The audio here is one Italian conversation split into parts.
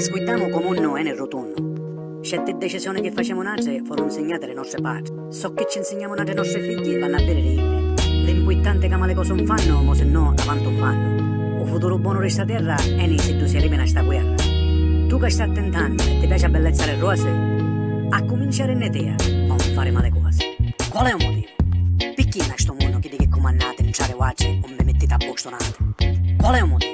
sguiddiamo come un no nel rotondo. Certe decisioni che facciamo noi furono insegnate alle nostre padri. So che ci insegniamo noi ai nostri figli vanno a bere libri. L'importante è che le cose non fanno, ma se no avanti un vanno. Il futuro buono di sta terra è ne se tu si elimina sta guerra. Tu che stai tentando e ti piace abbellezzare le rose, a cominciare in te a non fare male cose. Qual è il motivo? Perché in questo mondo che dice comandate, non c'è guacce o mi mettete a bostonate? Qual è il motivo?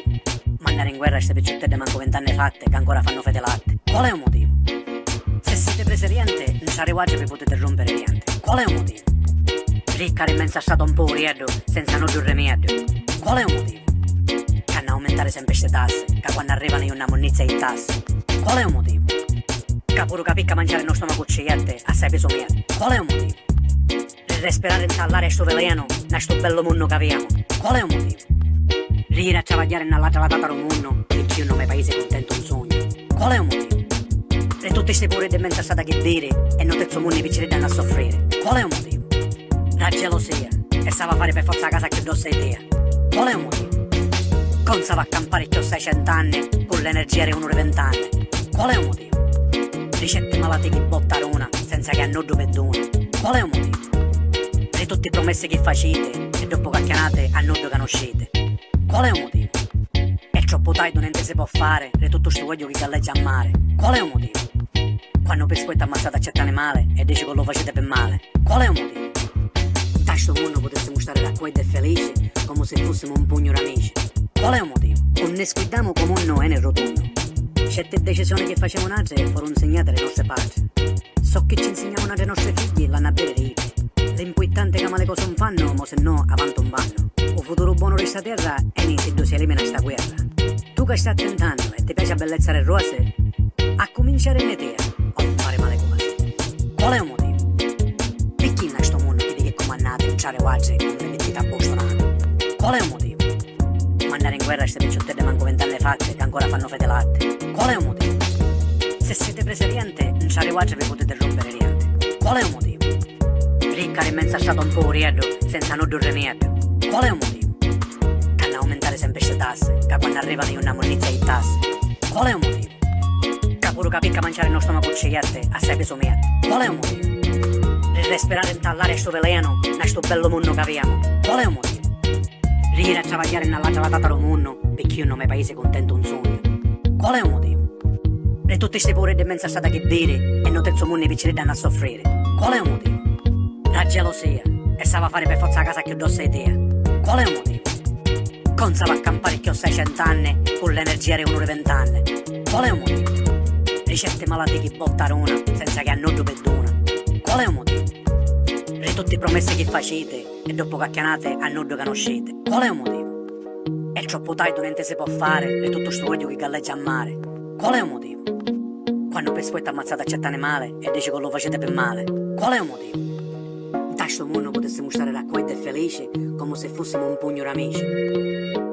Mandare in guerra queste picciotette manco 20 anni fatte che ancora fanno fete latte. Qual è il motivo? Se siete prese riente, non c'è guacce vi potete rompere riente. Qual è il motivo? Ricca immensa stato un po' riedo, senza non giurre miedo. Qual è il motivo? Che hanno aumentare sempre queste tasse, che quando arrivano io una monnizia di tasse. Qual è il motivo? Che pure capicca mangiare il nostro stomaco assai peso mio. Qual è il motivo? Respirare in tallare sto veleno, sto bello mondo che abbiamo. Qual è il motivo? Rire a travagliare nell'altra latata un mondo, e più non mai paese contento un sogno. Qual è il motivo? E tutte queste pure di mezza stata che dire, e non terzo mondo i piccoli danno a soffrire. Qual è il motivo? La gelosia, e stava a fare per forza a casa che dossa idea. Qual è il motivo? Con stava a campare che ho 600 anni, con l'energia di 1,20 anni. Qual è il motivo? Ricette malate che bottarona, senza che hanno due pedone. Qual è il motivo? E tutte le promesse che facete e dopo cacchianate a noi che non uscite. Qual è il motivo? E troppo taglio non si può fare e tutto sto voglio che galleggia a mare. Qual è il motivo? Quando per squetta ammazzate accettare male e dice che lo facete per male. Qual è il motivo? Da sto mondo potessimo stare raccolti e felici come se fossimo un pugno d'amici. Qual è il motivo? Non ne sguiddiamo come un no nel rotondo. Certe decisioni che facciamo noi furono insegnate alle nostre padri. So che ci insegniamo noi ai nostri figli vanno a bere libri. L'importante è che le cose non fanno, ma se no avanti un vanno. Il futuro buono di sta terra è ne se si elimina sta guerra. Tu che stai tentando e ti piace abbellezzare le rose, a cominciare in te a non fare male cose. Qual è il motivo? Perché in questo mondo che dice comandate, non c'è guacce e non mi mettete a bostonate? Qual è il motivo? Mandare in guerra queste picciottette manco 20 anni fatte che ancora fanno fete latte. Qual è il motivo? Se siete prese riente, non c'è guacce vi potete rompere riente. Qual è il motivo? Ricca immensa stato un po' riedo, senza non giurre miedo. Qual è il motivo? Che hanno aumentare sempre queste tasse, che quando arrivano io una monnizia di tasse. Qual è il motivo? Che pure capicca mangiare il nostro stomaco assai peso mio. Qual è il motivo? Respirare in tallare sto veleno, sto bello mondo che abbiamo. Qual è il motivo? Rire a travagliare nell'altra latata un mondo, perché io non mai paese contento un sogno. Qual è il motivo? E tutte queste pure di mezza stata che dire, e non terzo mondo i piccoli danno a soffrire. Qual è il motivo? La gelosia, e stava a fare per forza a casa che ho dossa idea. Qual è il motivo? Con stava a campare che ho 600 anni, con l'energia di 1,20 anni. Qual è il motivo? Ricette malate che bottarona, senza che hanno due pedona. Qual è il motivo? E tutte le promesse che facete, e dopo cacchianate a noi che non uscite. Qual è il motivo? E troppo taglio non si può fare, e tutto sto voglio che galleggia a mare. Qual è il motivo? Quando per squetta ammazzate accettare male e dice che lo facete per male. Qual è il motivo? Da sto mondo potessimo stare raccolti e felici come se fossimo un pugno d'amici.